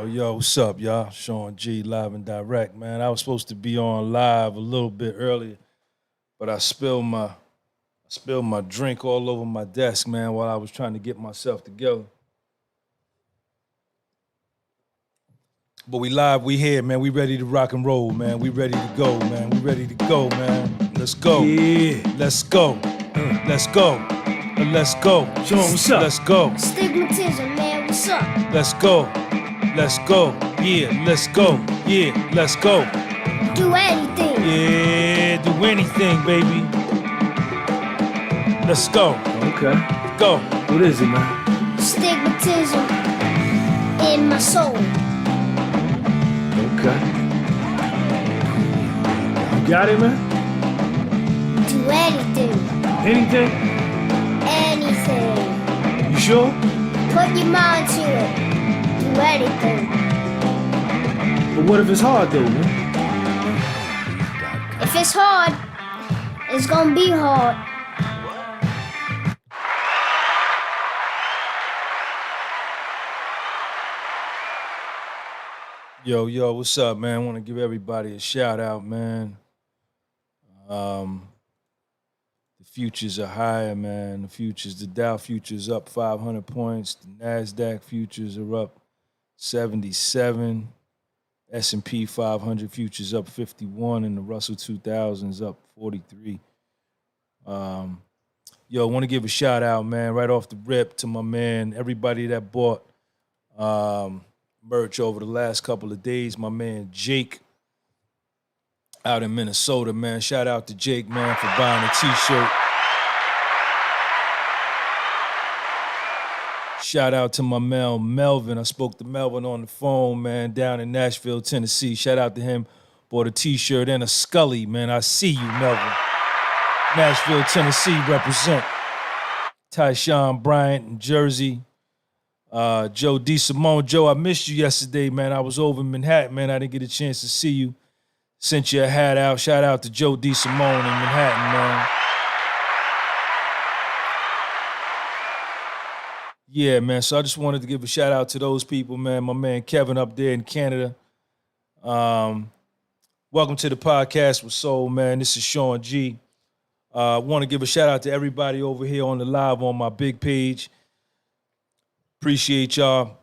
Yo, what's up, y'all? Sean G, live and direct, man. I was supposed to be on live a little bit earlier, but I spilled my drink all over my desk, man, while I was trying to get myself together. But we live, we here, man. We ready to rock and roll, man. We ready to go, man. We ready to go, man. Let's go. Yeah. Let's go. Let's go. Let's go. Sean, what's up? Let's go. Stigmatism, man, what's up? Let's go. Let's go. Yeah, let's go. Yeah, let's go. Do anything. Yeah, do anything, baby. Let's go. Okay. Go. What is it, man? Stigmatism in my soul. Okay. You got it, man? Do anything. Anything? Anything. You sure? Put your mind to it. Do anything. But what if it's hard, though, man? If it's hard, it's gonna be hard. Yo, what's up, man? I want to give everybody a shout out, man. The futures are higher, man. The Dow futures up 500 points. The NASDAQ futures are up 77. S&P 500 futures up 51, and the Russell 2000 is up 43. I want to give a shout out, man, right off the rip to my man, everybody that bought merch over the last couple of days. My man Jake out in Minnesota, man. Shout out to Jake, man, for buying a t-shirt. Shout out to my man Melvin. I spoke to Melvin on the phone, man, down in Nashville, Tennessee. Shout out to him. Bought a t-shirt and a Scully, man. I see you, Melvin. Nashville, Tennessee represent. Tyshawn Bryant in Jersey. Joe DeSimone. Joe, I missed you yesterday, man. I was over in Manhattan, man. I didn't get a chance to see you. Sent you a hat out. Shout out to Joe DeSimone in Manhattan, man. Yeah, man. So I just wanted to give a shout out to those people, man. My man Kevin up there in Canada. Welcome to the podcast with Soul, man. This is Sean G. I want to give a shout out to everybody over here on the live on my big page. Appreciate y'all.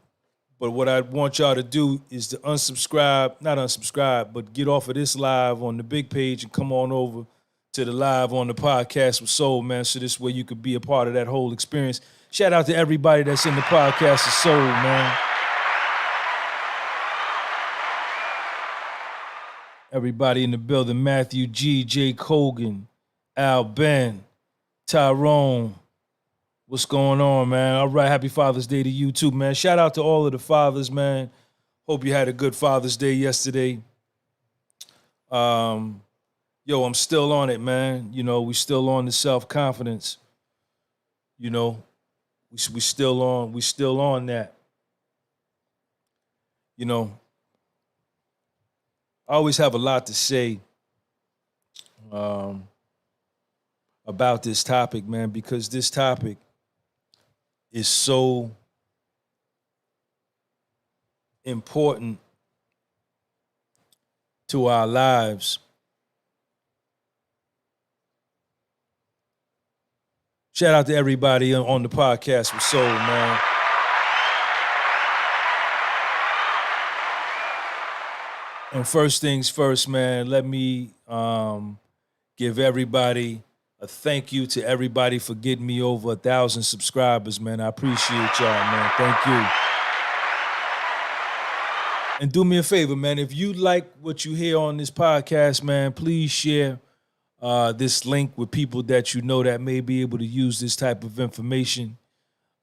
But what I want y'all to do is to not unsubscribe, but get off of this live on the big page and come on over to the live on the podcast with Soul, man. So this way you could be a part of that whole experience. Shout out to everybody that's in the podcast with Soul, man. Everybody in the building: Matthew G, Jake Hogan, Al Ben, Tyrone. What's going on, man? All right, happy Father's Day to you too, man. Shout out to all of the fathers, man. Hope you had a good Father's Day yesterday. I'm still on it, man. You know, we still on the self-confidence. You know, we still on that. You know, I always have a lot to say about this topic, man, because this topic is so important to our lives. Shout out to everybody on the podcast with Soul, man. And first things first, man, let me give everybody a thank you to everybody for getting me over 1,000 subscribers, man. I appreciate y'all, man. Thank you. And do me a favor, man. If you like what you hear on this podcast, man, please share this link with people that you know that may be able to use this type of information.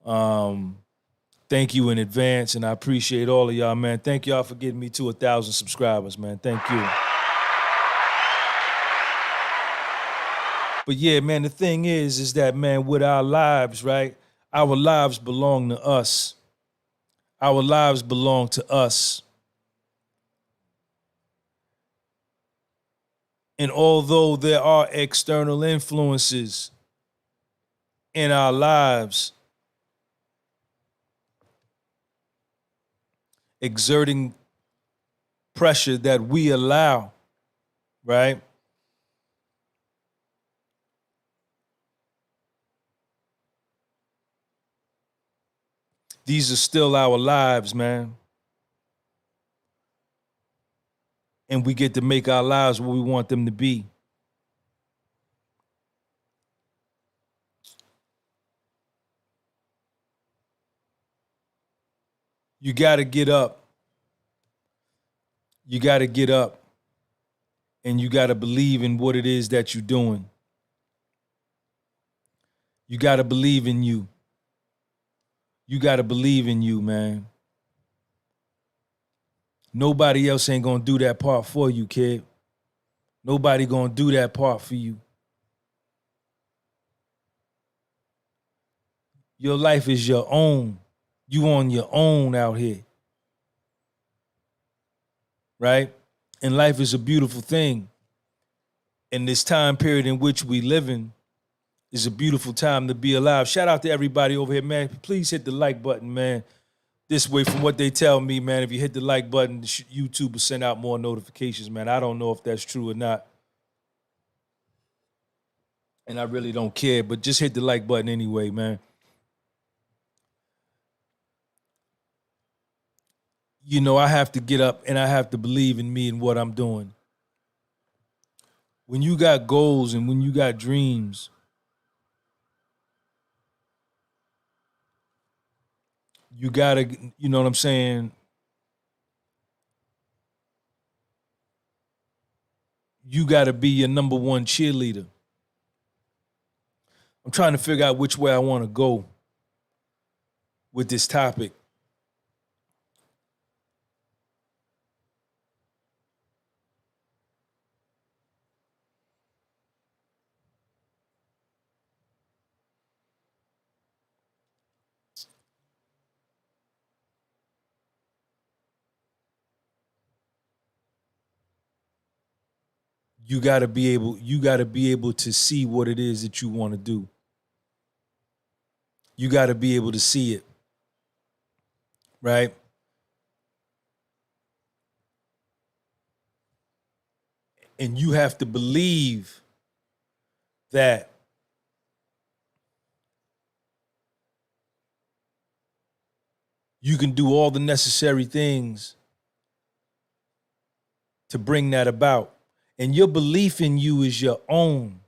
Thank you in advance, and I appreciate all of y'all, man. Thank y'all for getting me to 1,000 subscribers, man. Thank you. But yeah, man, the thing is that, man, with our lives, right? Our lives belong to us. Our lives belong to us. And although there are external influences in our lives, exerting pressure that we allow, right? These are still our lives, man. And we get to make our lives what we want them to be. You got to get up. You got to get up. And you got to believe in what it is that you're doing. You got to believe in you. You got to believe in you, man. Nobody else ain't going to do that part for you, kid. Nobody going to do that part for you. Your life is your own. You on your own out here. Right? And life is a beautiful thing. And this time period in which we live in is a beautiful time to be alive. Shout out to everybody over here, man. Please hit the like button, man. This way, from what they tell me, man, if you hit the like button, YouTube will send out more notifications, man. I don't know if that's true or not. And I really don't care, but just hit the like button anyway, man. You know, I have to get up and I have to believe in me and what I'm doing. When you got goals and when you got dreams, you gotta, you know what I'm saying? You gotta be your number one cheerleader. I'm trying to figure out which way I want to go with this topic. You gotta be able to see what it is that you want to do. You gotta be able to see it. Right? And you have to believe that you can do all the necessary things to bring that about. And your belief in you is your own.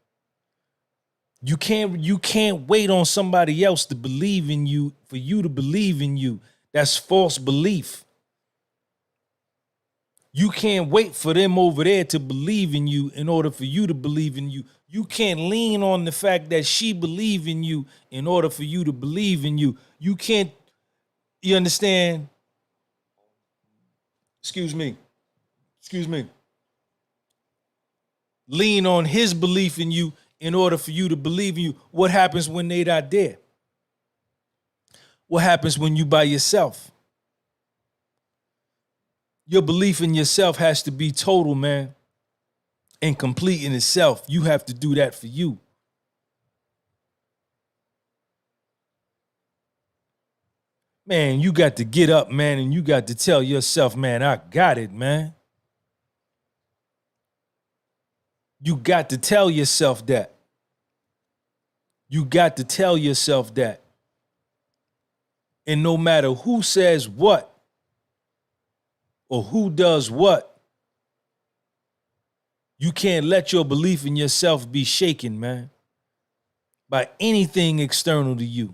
You can't wait on somebody else to believe in you, for you to believe in you. That's false belief. You can't wait for them over there to believe in you in order for you to believe in you. You can't lean on the fact that she believe in you in order for you to believe in you. You can't, you understand? Excuse me. Lean on his belief in you in order for you to believe in you. What happens when they not there? What happens when you by yourself? Your belief in yourself has to be total, man, and complete in itself. You have to do that for you. Man, you got to get up, man, and you got to tell yourself, man, I got it, man. You got to tell yourself that. You got to tell yourself that. And no matter who says what or who does what, you can't let your belief in yourself be shaken, man, by anything external to you.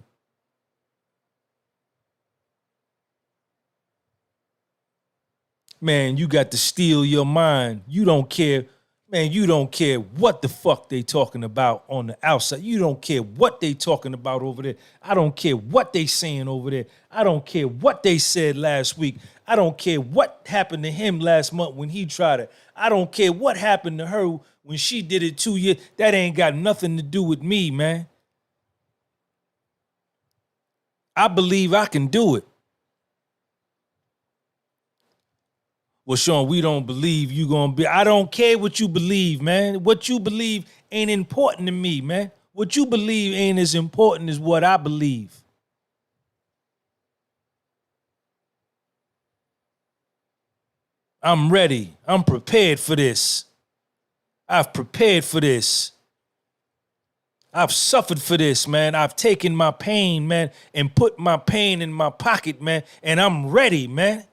Man, you got to steel your mind. You don't care. Man, you don't care what the fuck they talking about on the outside. You don't care what they talking about over there. I don't care what they saying over there. I don't care what they said last week. I don't care what happened to him last month when he tried it. I don't care what happened to her when she did it 2 years. That ain't got nothing to do with me, man. I believe I can do it. Well, Sean, we don't believe you gonna be. I don't care what you believe, man. What you believe ain't important to me, man. What you believe ain't as important as what I believe. I'm ready. I'm prepared for this. I've prepared for this. I've suffered for this, man. I've taken my pain, man, and put my pain in my pocket, man, and I'm ready, man.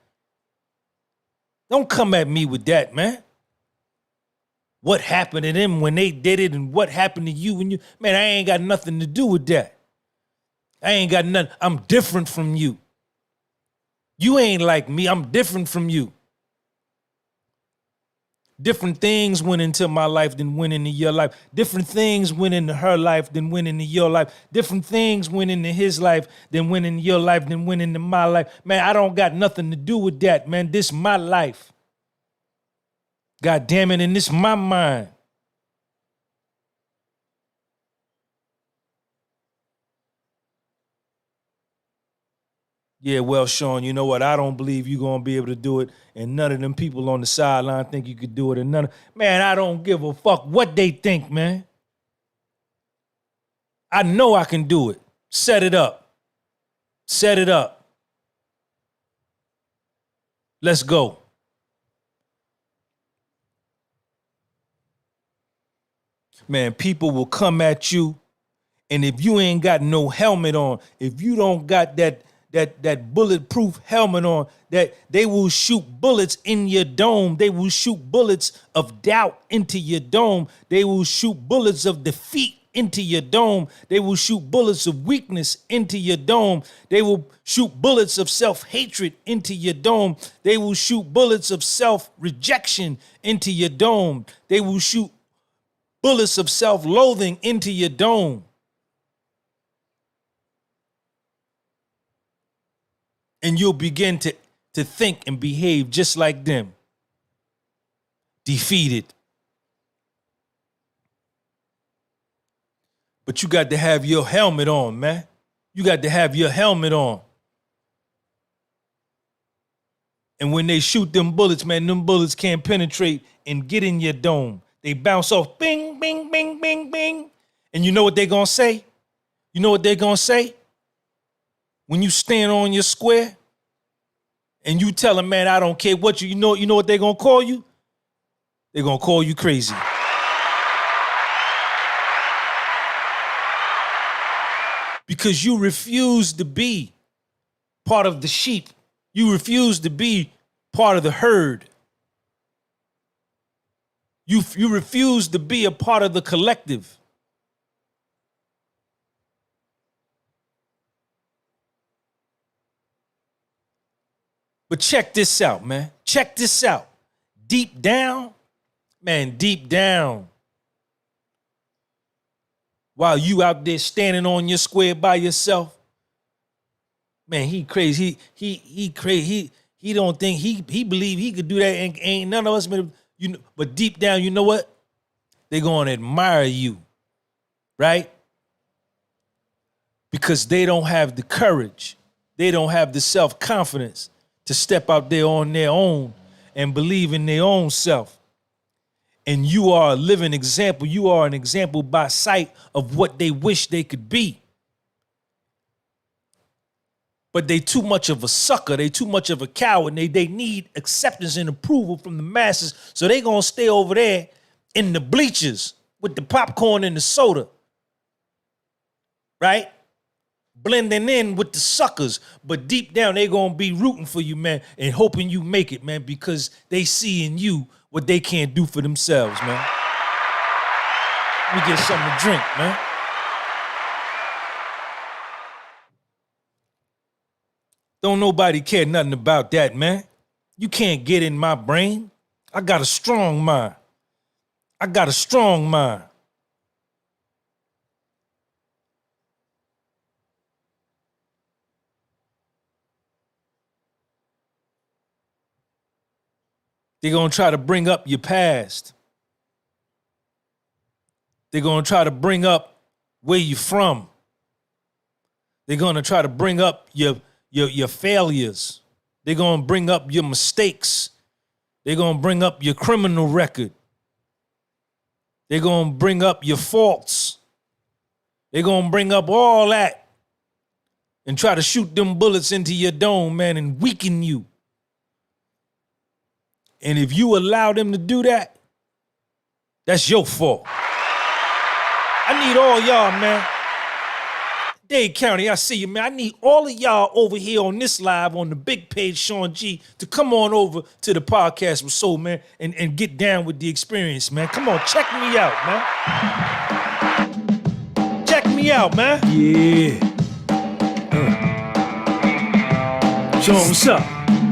Don't come at me with that, man. What happened to them when they did it and what happened to you when you, man, I ain't got nothing to do with that. I ain't got nothing. I'm different from you. You ain't like me. I'm different from you. Different things went into my life than went into your life. Different things went into her life than went into your life. Different things went into his life than went into your life than went into my life. Man, I don't got nothing to do with that, man. This is my life. God damn it, and this is my mind. Yeah, well, Sean, you know what? I don't believe you're going to be able to do it. And none of them people on the sideline think you could do it. And man, I don't give a fuck what they think, man. I know I can do it. Set it up. Set it up. Let's go. Man, people will come at you. And if you ain't got no helmet on, if you don't got that bulletproof helmet on, that they will shoot bullets in your dome. They will shoot bullets of doubt into your dome. They will shoot bullets of defeat into your dome. They will shoot bullets of weakness into your dome. They will shoot bullets of self-hatred into your dome. They will shoot bullets of self-rejection into your dome. They will shoot bullets of self-loathing into your dome. And you'll begin to think and behave just like them. Defeated. But you got to have your helmet on, man. You got to have your helmet on. And when they shoot them bullets, man, them bullets can't penetrate and get in your dome. They bounce off, bing, bing, bing, bing, bing. And you know what they're going to say? You know what they're going to say? When you stand on your square and you tell them, man, I don't care what you know what they're going to call you? They're going to call you crazy. Because you refuse to be part of the sheep. You refuse to be part of the herd. You refuse to be a part of the collective. But check this out, man. Check this out. Deep down, man, deep down, while you out there standing on your square by yourself, man, he crazy. He crazy. He don't think he believe he could do that. And ain't none of us, but deep down, you know what? They're going to admire you, right? Because they don't have the courage. They don't have the self-confidence to step out there on their own and believe in their own self. And you are a living example. You are an example by sight of what they wish they could be. But they too much of a sucker. They too much of a coward. They need acceptance and approval from the masses. So they gonna stay over there in the bleachers with the popcorn and the soda, right? Blending in with the suckers, but deep down they gonna be rooting for you, man, and hoping you make it, man, because they see in you what they can't do for themselves, man. Let me get something to drink, man. Don't nobody care nothing about that, man. You can't get in my brain. I got a strong mind. I got a strong mind. They're going to try to bring up your past. They're going to try to bring up where you're from. They're going to try to bring up your failures. They're going to bring up your mistakes. They're going to bring up your criminal record. They're going to bring up your faults. They're going to bring up all that and try to shoot them bullets into your dome, man, and weaken you. And if you allow them to do that, that's your fault. I need all y'all, man. Dade County, I see you, man. I need all of y'all over here on this live on the big page, Sean G, to come on over to the podcast with Soul, man, and get down with the experience, man. Come on, check me out, man. Check me out, man. Yeah. Show 'em what's up.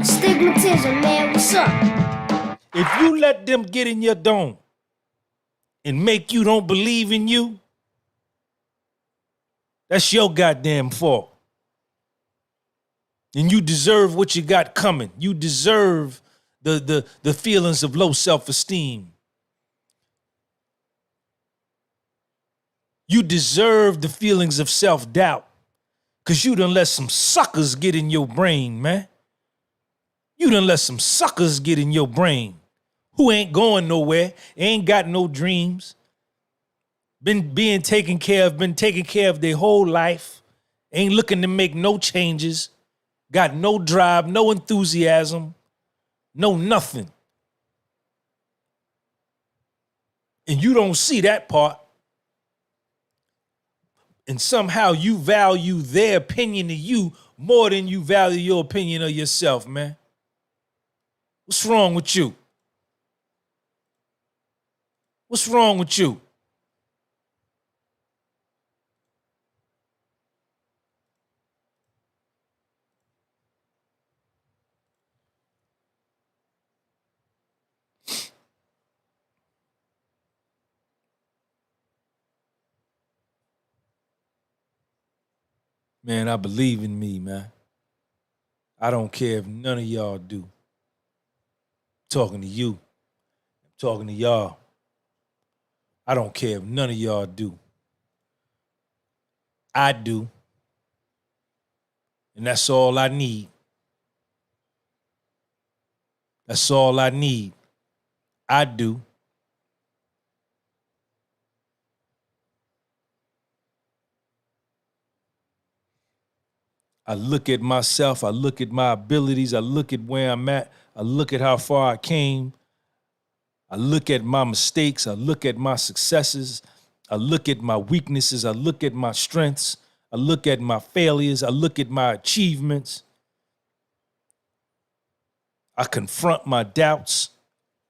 Stigmatism, man, what's up? If you let them get in your dome and make you don't believe in you, that's your goddamn fault. And you deserve what you got coming. You deserve the feelings of low self-esteem. You deserve the feelings of self-doubt. Because you done let some suckers get in your brain, man. You done let some suckers get in your brain who ain't going nowhere, ain't got no dreams, been taken care of their whole life, ain't looking to make no changes, got no drive, no enthusiasm, no nothing. And you don't see that part. And somehow you value their opinion of you more than you value your opinion of yourself, man. What's wrong with you? What's wrong with you? Man, I believe in me, man. I don't care if none of y'all do. I'm talking to you. I'm talking to y'all. I don't care if none of y'all do. I do. And that's all I need. That's all I need. I do. I look at myself, I look at my abilities, I look at where I'm at, I look at how far I came, I look at my mistakes, I look at my successes, I look at my weaknesses, I look at my strengths, I look at my failures, I look at my achievements. I confront my doubts,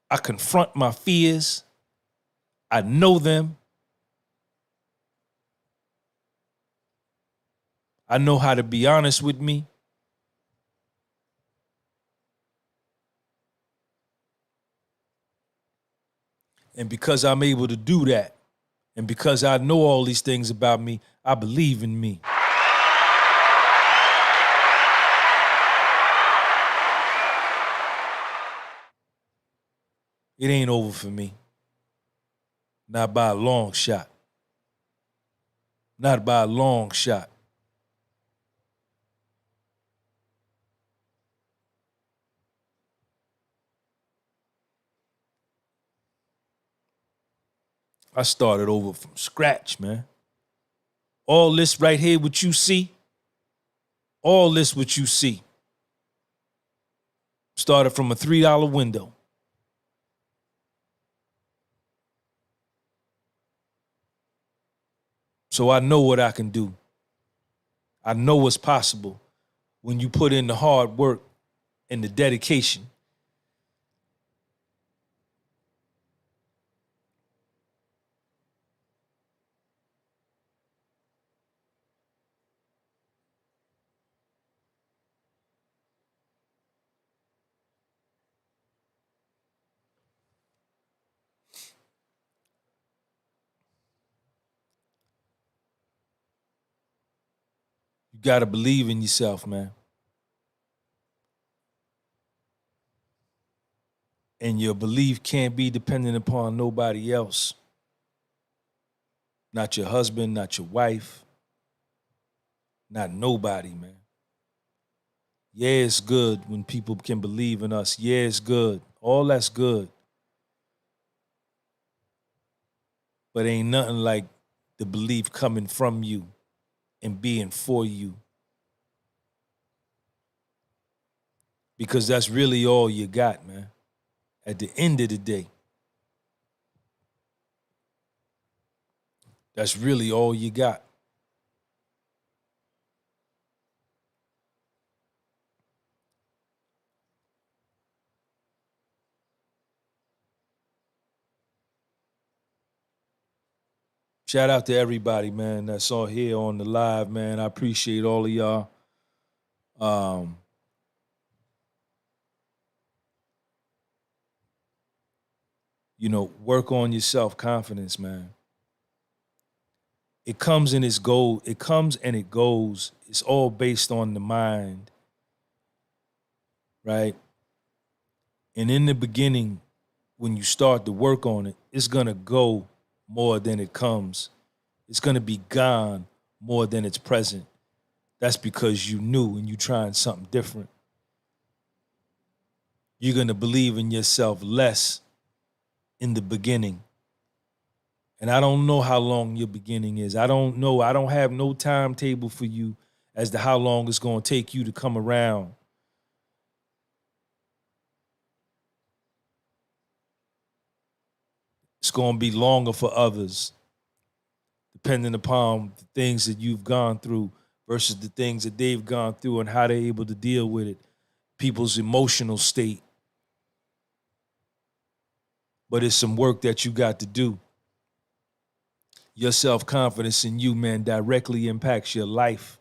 I confront my fears, I know them. I know how to be honest with me. And because I'm able to do that, and because I know all these things about me, I believe in me. It ain't over for me. Not by a long shot. Not by a long shot. I started over from scratch, man. All this right here, what you see, all this what you see, started from a $3 window. So I know what I can do. I know what's possible when you put in the hard work and the dedication. You got to believe in yourself, man. And your belief can't be dependent upon nobody else. Not your husband, not your wife, not nobody, man. Yeah, it's good when people can believe in us. Yeah, it's good. All that's good. But ain't nothing like the belief coming from you and being for you. Because that's really all you got, man. at the end of the day, that's really all you got. Shout out to everybody, man, that's all here on the live, man. I appreciate all of y'all. Work on your self-confidence, man. It comes and it goes. It's all based on the mind, right? And in the beginning, when you start to work on it, it's gonna go more than it comes. It's gonna be gone more than it's present. That's because you knew and you trying something different. You're gonna believe in yourself less in the beginning. And I don't know how long your beginning is. I don't know. I don't have no timetable for you as to how long it's gonna take you to come around. It's gonna be longer for others, depending upon the things that you've gone through versus the things that they've gone through and how they're able to deal with it, people's emotional state. But it's some work that you got to do. Your self-confidence in you, man, directly impacts your life.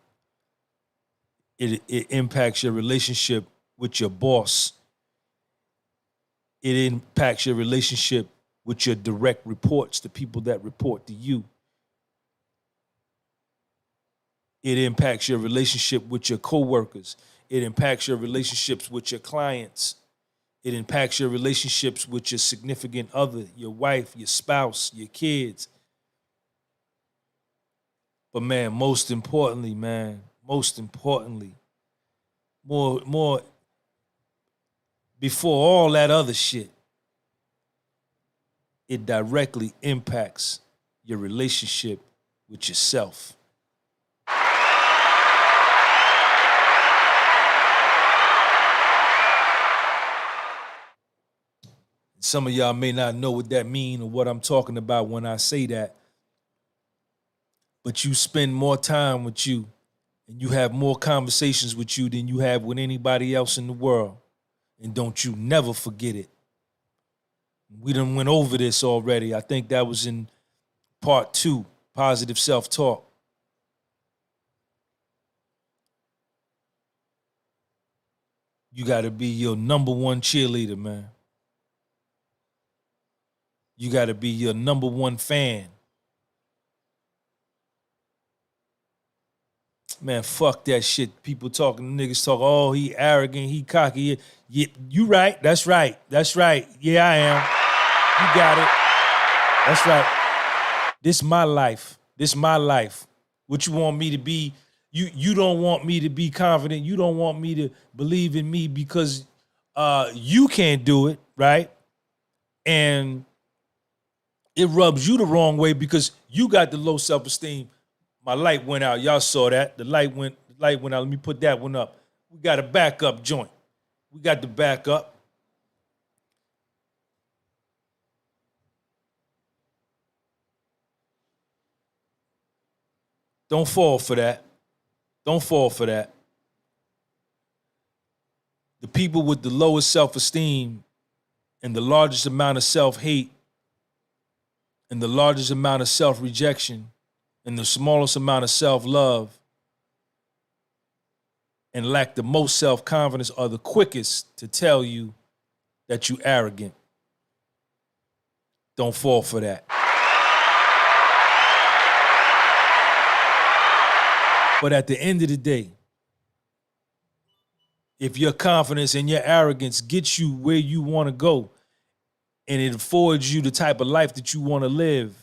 It impacts your relationship with your boss. It impacts your relationship with your direct reports, the people that report to you. It impacts your relationship with your coworkers. It impacts your relationships with your clients. It impacts your relationships with your significant other, your wife, your spouse, your kids. But man, most importantly, more before all that other shit, it directly impacts your relationship with yourself. Some of y'all may not know what that means or what I'm talking about when I say that, but you spend more time with you and you have more conversations with you than you have with anybody else in the world. And don't you never forget it. We done went over this already. I think that was in part 2, positive self-talk. You got to be your number one cheerleader, man. You got to be your number one fan. Man, fuck that shit. People talking, niggas talk, oh, he arrogant, he cocky. Yeah, you right. That's right. Yeah, I am. You got it. That's right. This my life. What you want me to be? You don't want me to be confident. You don't want me to believe in me because you can't do it, right? And it rubs you the wrong way because you got the low self-esteem. My light went out. Y'all saw that. The light went out. Let me put that one up. We got a backup joint. We got the backup. Don't fall for that. Don't fall for that. The people with the lowest self-esteem and the largest amount of self-hate and the largest amount of self-rejection and the smallest amount of self-love and lack the most self-confidence are the quickest to tell you that you arrogant. Don't fall for that. But at the end of the day, if your confidence and your arrogance gets you where you want to go and it affords you the type of life that you want to live,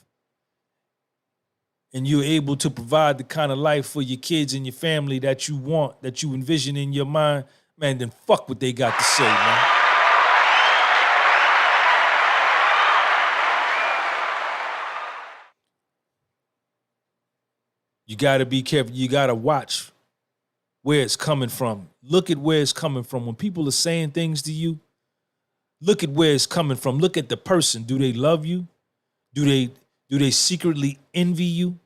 and you're able to provide the kind of life for your kids and your family that you want, that you envision in your mind, man, then fuck what they got to say, man. You got to be careful. You got to watch where it's coming from. Look at where it's coming from. When people are saying things to you, look at where it's coming from. Look at the person. Do they love you? Do they secretly envy you?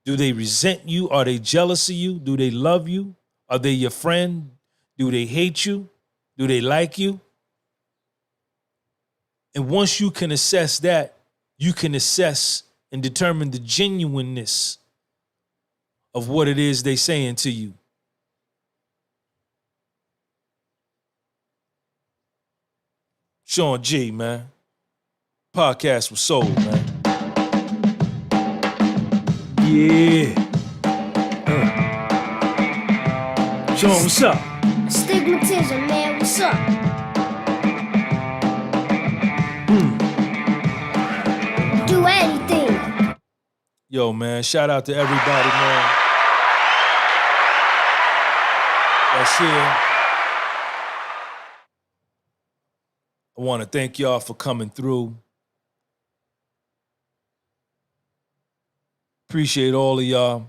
Do they resent you? Are they jealous of you? Do they love you? Are they your friend? Do they hate you? Do they like you? And once you can assess that, you can assess and determine the genuineness of what it is they saying to you. Sean G, man. Podcast with soul, man. Yeah. Sean, what's up? Stigmatism, man, what's up? Do anything. Yo, man, shout out to everybody, man. That's here. I want to thank y'all for coming through. Appreciate all of y'all.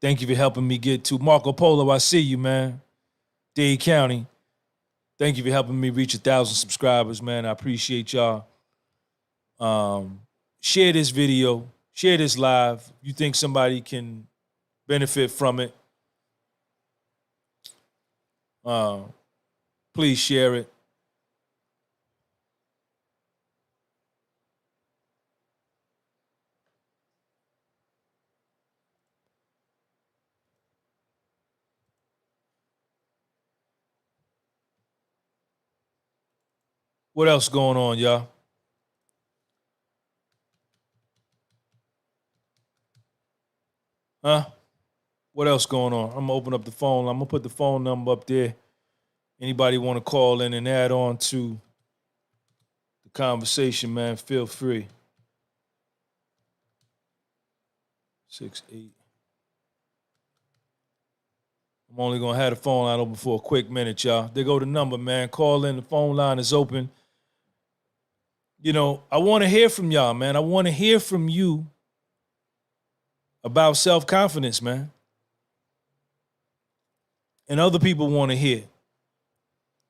Thank you for helping me get to Marco Polo. I see you, man. Dade County. Thank you for helping me reach 1,000 subscribers, man. I appreciate y'all. Share this video. Share this live. You think somebody can benefit from it? Please share it. What else going on, y'all? Huh? What else going on? I'm gonna open up the phone. I'm gonna put the phone number up there. Anybody want to call in and add on to the conversation, man, feel free. 6-8. I'm only gonna have the phone line open for a quick minute, y'all. There go the number, man. Call in. The phone line is open. You know, I want to hear from y'all, man. I want to hear from you about self-confidence, man. And other people want to hear.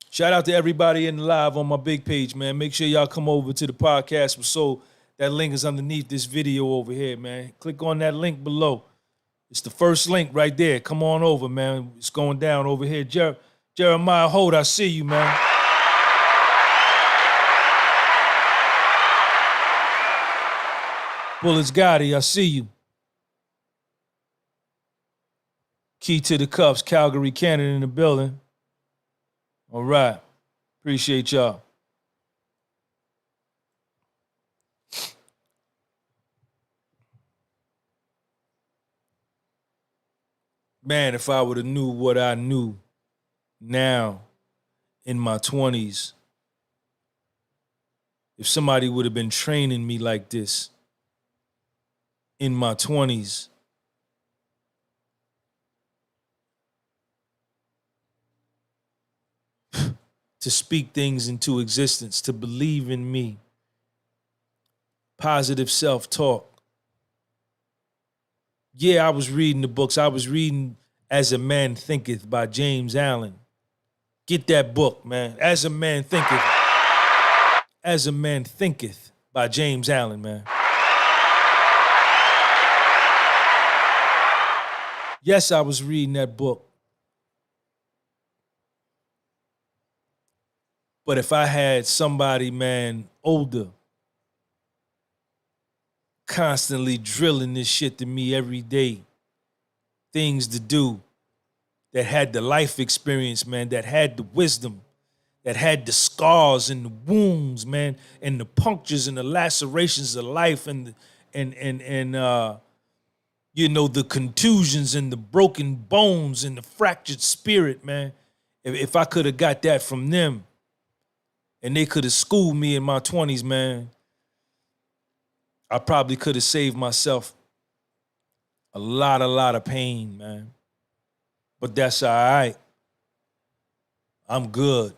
Shout out to everybody in the live on my big page, man. Make sure y'all come over to the podcast with Soul. That link is underneath this video over here, man. Click on that link below. It's the first link right there. Come on over, man. It's going down over here. Jeremiah Holt, I see you, man. Bullets Gotti, I see you. Key to the Cups, Calgary, Canada in the building. All right. Appreciate y'all. Man, if I would have knew what I knew now in my 20s, if somebody would have been training me like this in my 20s, to speak things into existence, to believe in me, positive self-talk. Yeah, I was reading the books. I was reading As a Man Thinketh by James Allen. Get that book, man. As a Man Thinketh. As a Man Thinketh by James Allen, man. Yes, I was reading that book. But if I had somebody, man, older, constantly drilling this shit to me every day, things to do, that had the life experience, man, that had the wisdom, that had the scars and the wounds, man, and the punctures and the lacerations of life and you know, the contusions and the broken bones and the fractured spirit, man. If I could have got that from them, and they could have schooled me in my 20s, man, I probably could have saved myself a lot of pain, man. But that's all right. I'm good.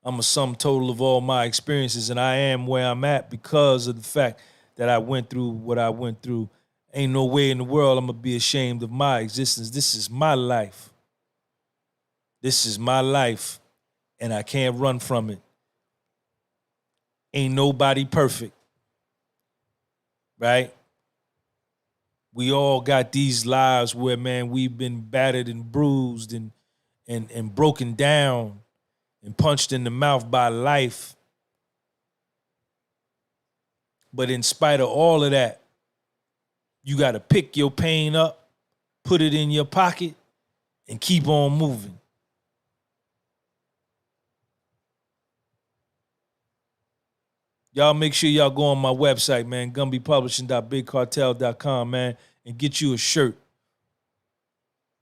I'm a sum total of all my experiences, and I am where I'm at because of the fact that I went through what I went through. Ain't no way in the world I'm gonna be ashamed of my existence. This is my life. This is my life, and I can't run from it. Ain't nobody perfect, right? We all got these lives where, man, we've been battered and bruised and broken down and punched in the mouth by life. But in spite of all of that, you got to pick your pain up, put it in your pocket, and keep on moving. Y'all make sure y'all go on my website, man, gunbypublishing.bigcartel.com, man, and get you a shirt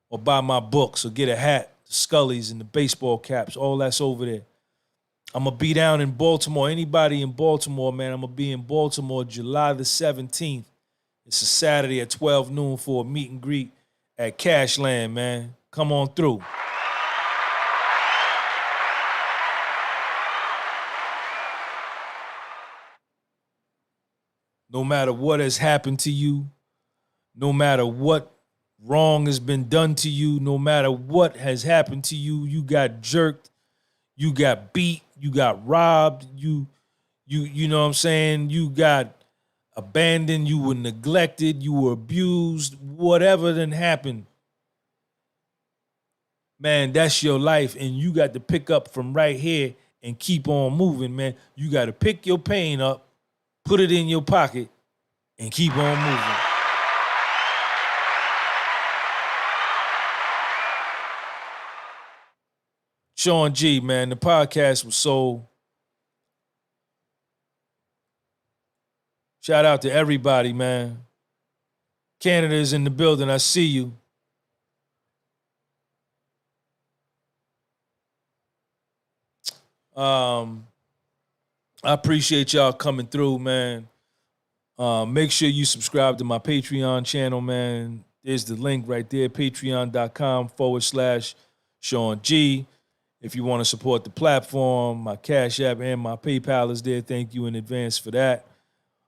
or buy my books or get a hat, the Scullies and the baseball caps, all that's over there. I'm going to be down in Baltimore. Anybody in Baltimore, man, I'm going to be in Baltimore July the 17th. It's a Saturday at 12 noon for a meet and greet at Cashland, man. Come on through. No matter what has happened to you, no matter what wrong has been done to you, no matter what has happened to you, you got jerked, you got beat, you got robbed, you know what I'm saying? You got abandoned, you were neglected, you were abused, whatever done happened. Man, that's your life, and you got to pick up from right here and keep on moving, man. You got to pick your pain up, put it in your pocket, and keep on moving. Sean G, man, the podcast was sold. Shout out to everybody, man. Canada's in the building. I see you. I appreciate y'all coming through, man. Make sure you subscribe to my Patreon channel, man. There's the link right there, patreon.com/Sean G. If you want to support the platform, my Cash App and my PayPal is there. Thank you in advance for that.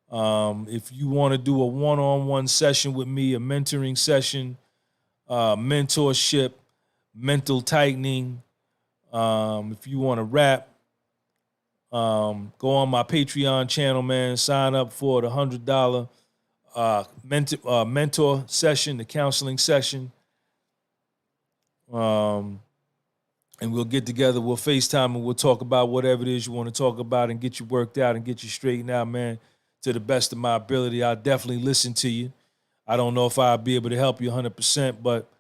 If you want to do a one-on-one session with me, a mentoring session, mentorship, mental tightening, if you want to rap, go on my Patreon channel, man. Sign up for the $100 mentor session, the counseling session. And we'll get together, we'll FaceTime, and we'll talk about whatever it is you want to talk about and get you worked out and get you straightened out, man, to the best of my ability. I'll definitely listen to you. I don't know if I'll be able to help you 100%, but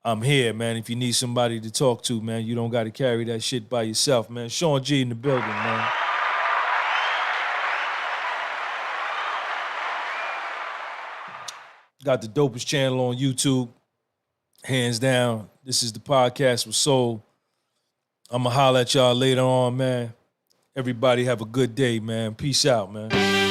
I'm here, man. If you need somebody to talk to, man, you don't got to carry that shit by yourself, man. Sean G in the building, man. Got the dopest channel on YouTube. Hands down. This is the podcast with Soul. I'm going to holler at y'all later on, man. Everybody have a good day, man. Peace out, man.